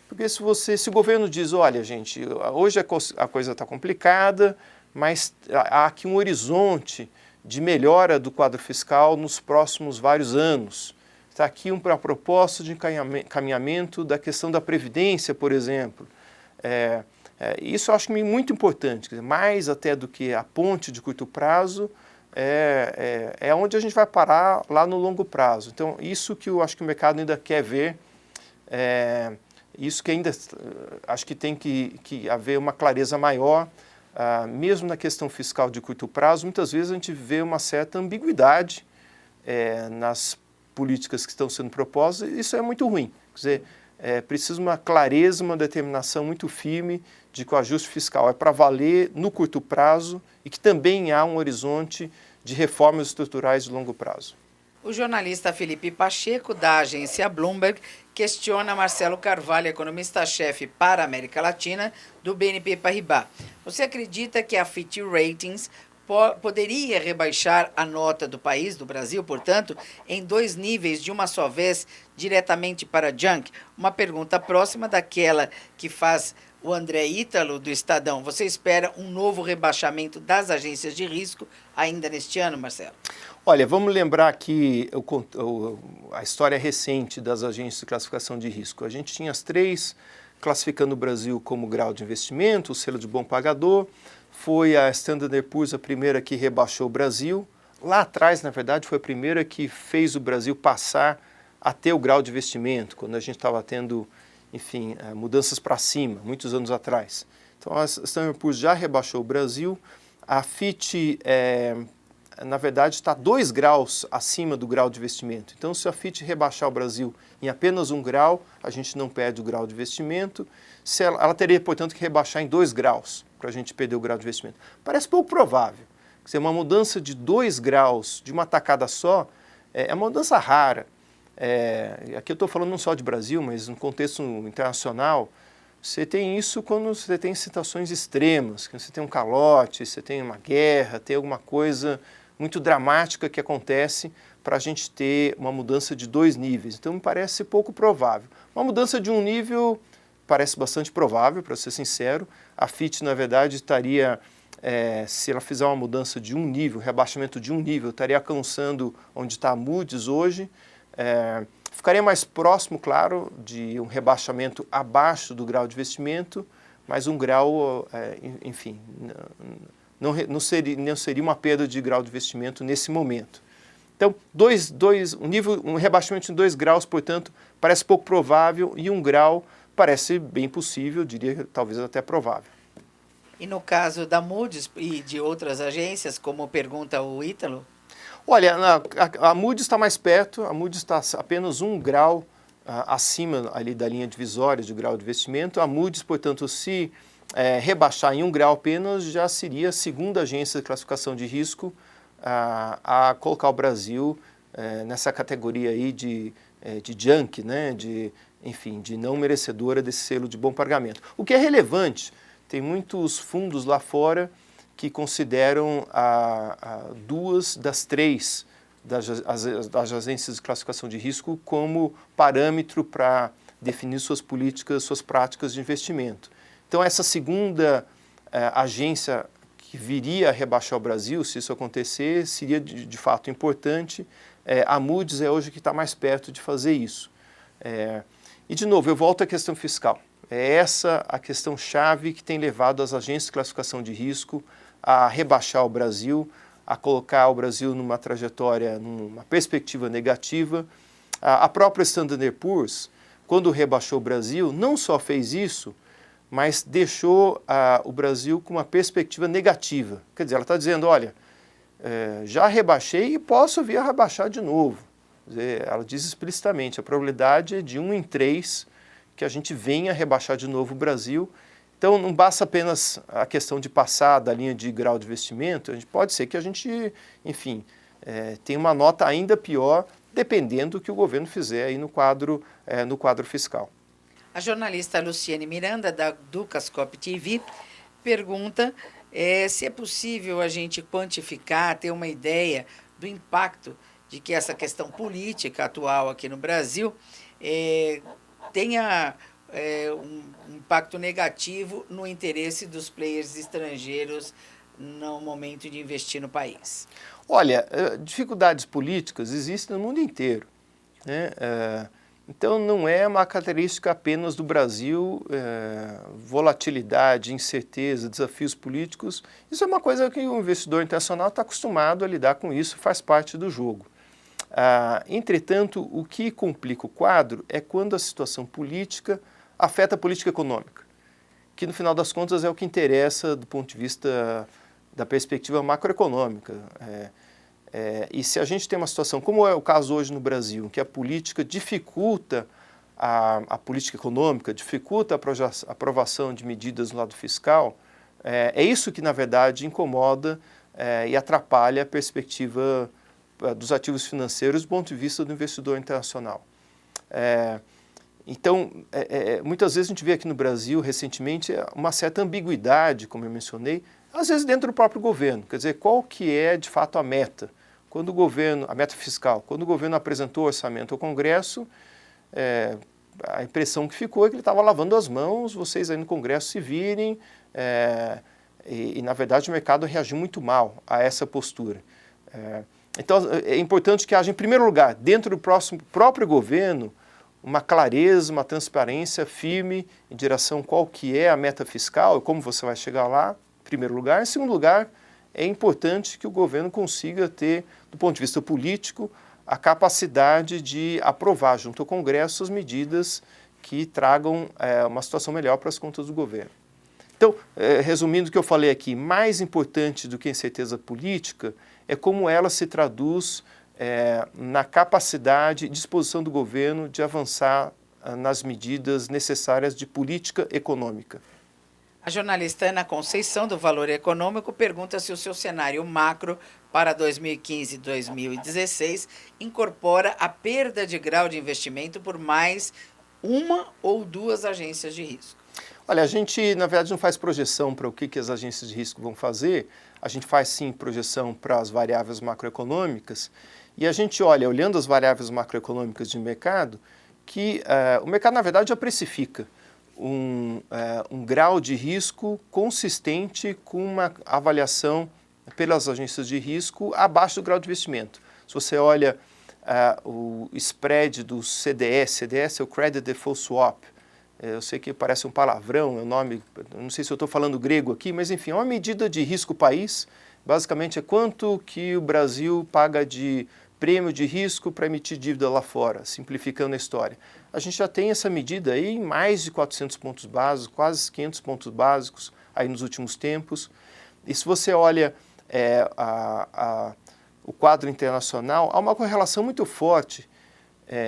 Porque se o governo diz, olha gente, hoje a coisa está complicada, mas há aqui um horizonte de melhora do quadro fiscal nos próximos vários anos. Está aqui uma proposta de encaminhamento da questão da Previdência, por exemplo. Isso eu acho muito importante, quer dizer, mais até do que a ponte de curto prazo, é onde a gente vai parar lá no longo prazo. Então, isso que eu acho que o mercado ainda quer ver, isso que ainda acho que tem que haver uma clareza maior, mesmo na questão fiscal de curto prazo, muitas vezes a gente vê uma certa ambiguidade nas políticas que estão sendo propostas, e isso é muito ruim. Quer dizer, precisa uma clareza, uma determinação muito firme de que o ajuste fiscal é para valer no curto prazo e que também há um horizonte de reformas estruturais de longo prazo. O jornalista Felipe Pacheco, da agência Bloomberg, questiona Marcelo Carvalho, economista-chefe para a América Latina, do BNP Paribas. Você acredita que a Fitch Ratings poderia rebaixar a nota do país, do Brasil, portanto, em 2 níveis de uma só vez, diretamente para junk? Uma pergunta próxima daquela que faz o André Ítalo, do Estadão. Você espera um novo rebaixamento das agências de risco ainda neste ano, Marcelo? Olha, vamos lembrar aqui a história recente das agências de classificação de risco. A gente tinha as 3 classificando o Brasil como grau de investimento, o selo de bom pagador. Foi a Standard & Poor's a primeira que rebaixou o Brasil. Lá atrás, na verdade, foi a primeira que fez o Brasil passar a ter o grau de investimento, quando a gente estava tendo, enfim, mudanças para cima, muitos anos atrás. Então, a Standard & Poor's já rebaixou o Brasil. A Fitch, na verdade, está 2 graus acima do grau de investimento. Então, se a Fitch rebaixar o Brasil em apenas 1 grau, a gente não perde o grau de investimento. Ela teria, portanto, que rebaixar em 2 graus para a gente perder o grau de investimento. Parece pouco provável. Quer dizer, uma mudança de 2 graus de uma tacada só é uma mudança rara. Aqui eu estou falando não só de Brasil, mas no contexto internacional. Você tem isso quando você tem situações extremas, quando você tem um calote, você tem uma guerra, tem alguma coisa muito dramática que acontece para a gente ter uma mudança de 2 níveis. Então, me parece pouco provável. Uma mudança de 1 nível parece bastante provável, para ser sincero. A Fitch, na verdade, estaria, se ela fizer uma mudança de 1 nível, rebaixamento de 1 nível, estaria alcançando onde está a Moody's hoje. Ficaria mais próximo, claro, de um rebaixamento abaixo do grau de investimento, mas 1 grau, enfim, não seria uma perda de grau de investimento nesse momento. Então, um rebaixamento em 2 graus, portanto, parece pouco provável, e 1 grau parece bem possível, diria talvez até provável. E no caso da Moody's e de outras agências, como pergunta o Ítalo? Olha, a Moody's está mais perto, a Moody's está apenas 1 grau acima ali da linha divisória de grau de investimento. A Moody's, portanto, se rebaixar em 1 grau apenas, já seria a 2ª agência de classificação de risco a colocar o Brasil nessa categoria aí de junk, né, enfim, de não merecedora desse selo de bom pagamento. O que é relevante, tem muitos fundos lá fora que consideram 2 das 3 das agências de classificação de risco como parâmetro para definir suas políticas, suas práticas de investimento. Então, essa 2ª agência que viria a rebaixar o Brasil, se isso acontecer, seria de fato importante. A Moody's é hoje que está mais perto de fazer isso. E, de novo, eu volto à questão fiscal. É essa a questão-chave que tem levado as agências de classificação de risco a rebaixar o Brasil, a colocar o Brasil numa trajetória, numa perspectiva negativa. A própria Standard & Poor's, quando rebaixou o Brasil, não só fez isso, mas deixou o Brasil com uma perspectiva negativa. Quer dizer, ela está dizendo, olha, já rebaixei e posso vir a rebaixar de novo. Quer dizer, ela diz explicitamente, a probabilidade é de 1 em 3 que a gente venha rebaixar de novo o Brasil. Então, não basta apenas a questão de passar da linha de grau de investimento, pode ser que a gente, enfim, tenha uma nota ainda pior, dependendo do que o governo fizer aí no quadro fiscal. A jornalista Luciane Miranda, da Ducascope TV, pergunta se é possível a gente quantificar, ter uma ideia do impacto de que essa questão política atual aqui no Brasil tenha um impacto negativo no interesse dos players estrangeiros no momento de investir no país. Olha, dificuldades políticas existem no mundo inteiro, né? Então não é uma característica apenas do Brasil, volatilidade, incerteza, desafios políticos. Isso é uma coisa que o investidor internacional está acostumado a lidar com isso, faz parte do jogo. Entretanto, o que complica o quadro é quando a situação política afeta a política econômica, que no final das contas é o que interessa do ponto de vista da perspectiva macroeconômica. E se a gente tem uma situação, como é o caso hoje no Brasil, que a política dificulta a política econômica, dificulta a aprovação de medidas no lado fiscal, é isso que, na verdade, incomoda e atrapalha a perspectiva dos ativos financeiros do ponto de vista do investidor internacional. Então, muitas vezes a gente vê aqui no Brasil, recentemente, uma certa ambiguidade, como eu mencionei, às vezes dentro do próprio governo. Quer dizer, qual que é, de fato, a meta? Quando o governo, a meta fiscal, quando o governo apresentou o orçamento ao Congresso, a impressão que ficou é que ele estava lavando as mãos, vocês aí no Congresso se virem, e na verdade o mercado reagiu muito mal a essa postura. Então é importante que haja, em primeiro lugar, dentro do próprio governo, uma clareza, uma transparência firme em direção a qual que é a meta fiscal e como você vai chegar lá, em primeiro lugar. Em segundo lugar, é importante que o governo consiga ter, do ponto de vista político, a capacidade de aprovar junto ao Congresso as medidas que tragam uma situação melhor para as contas do governo. Então, resumindo o que eu falei aqui, mais importante do que a incerteza política é como ela se traduz na capacidade e disposição do governo de avançar nas medidas necessárias de política econômica. A jornalista Ana Conceição, do Valor Econômico, pergunta se o seu cenário macro para 2015 e 2016 incorpora a perda de grau de investimento por mais uma ou duas agências de risco. Olha, a gente, na verdade, não faz projeção para o que as agências de risco vão fazer, a gente faz, sim, projeção para as variáveis macroeconômicas, e a gente olha, olhando as variáveis macroeconômicas de mercado, que o mercado, na verdade, já precifica um grau de risco consistente com uma avaliação pelas agências de risco abaixo do grau de investimento. Se você olha o spread do CDS é o Credit Default Swap, eu sei que parece um palavrão, é o nome, não sei se eu estou falando grego aqui, mas enfim, é uma medida de risco país, basicamente é quanto que o Brasil paga de prêmio de risco para emitir dívida lá fora, simplificando a história. A gente já tem essa medida aí em mais de 400 pontos básicos, quase 500 pontos básicos aí nos últimos tempos. E se você olha o quadro internacional, há uma correlação muito forte,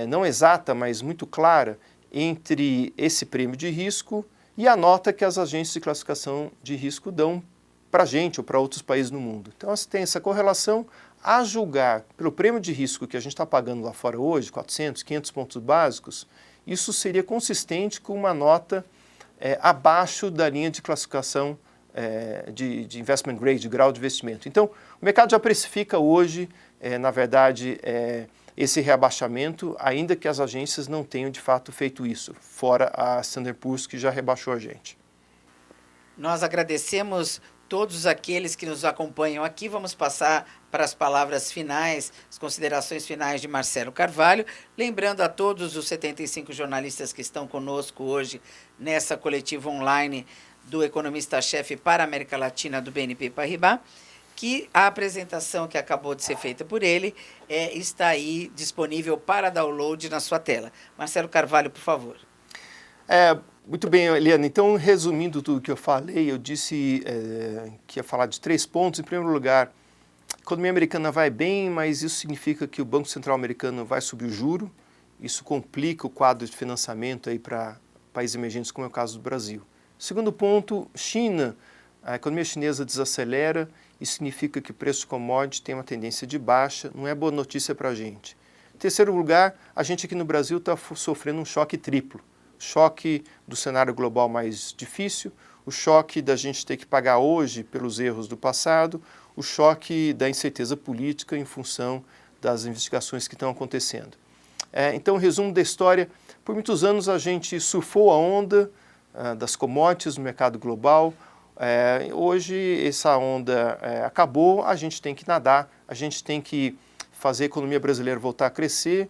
não exata, mas muito clara, entre esse prêmio de risco e a nota que as agências de classificação de risco dão para a gente ou para outros países no mundo. Então, você tem essa correlação. A julgar pelo prêmio de risco que a gente está pagando lá fora hoje, 400, 500 pontos básicos, isso seria consistente com uma nota abaixo da linha de classificação de investment grade, de grau de investimento. Então, o mercado já precifica hoje, na verdade, esse reabaixamento, ainda que as agências não tenham de fato feito isso, fora a Standard & Poor's que já rebaixou a gente. Nós agradecemos todos aqueles que nos acompanham aqui. Vamos passar para as palavras finais, as considerações finais de Marcelo Carvalho. Lembrando a todos os 75 jornalistas que estão conosco hoje nessa coletiva online do economista-chefe para a América Latina do BNP Paribas, que a apresentação que acabou de ser feita por ele está aí disponível para download na sua tela. Marcelo Carvalho, por favor. Muito bem, Eliana. Então, resumindo tudo que eu falei, eu disse que ia falar de 3 pontos. Em primeiro lugar, a economia americana vai bem, mas isso significa que o Banco Central americano vai subir o juro. Isso complica o quadro de financiamento aí para países emergentes, como é o caso do Brasil. Segundo ponto, China. A economia chinesa desacelera. Isso significa que o preço de commodity tem uma tendência de baixa. Não é boa notícia para a gente. Em terceiro lugar, a gente aqui no Brasil está sofrendo um choque triplo. Choque do cenário global mais difícil, o choque da gente ter que pagar hoje pelos erros do passado, o choque da incerteza política em função das investigações que estão acontecendo. Então, resumo da história, por muitos anos a gente surfou a onda das commodities no mercado global. Hoje essa onda acabou, a gente tem que nadar, a gente tem que fazer a economia brasileira voltar a crescer,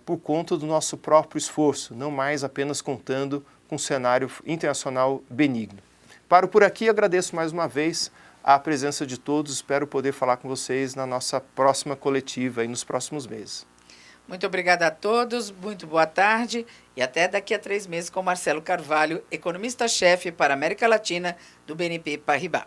por conta do nosso próprio esforço, não mais apenas contando com um cenário internacional benigno. Paro por aqui e agradeço mais uma vez a presença de todos. Espero poder falar com vocês na nossa próxima coletiva e nos próximos meses. Muito obrigada a todos, muito boa tarde e até daqui a 3 meses com Marcelo Carvalho, economista-chefe para a América Latina do BNP Paribas.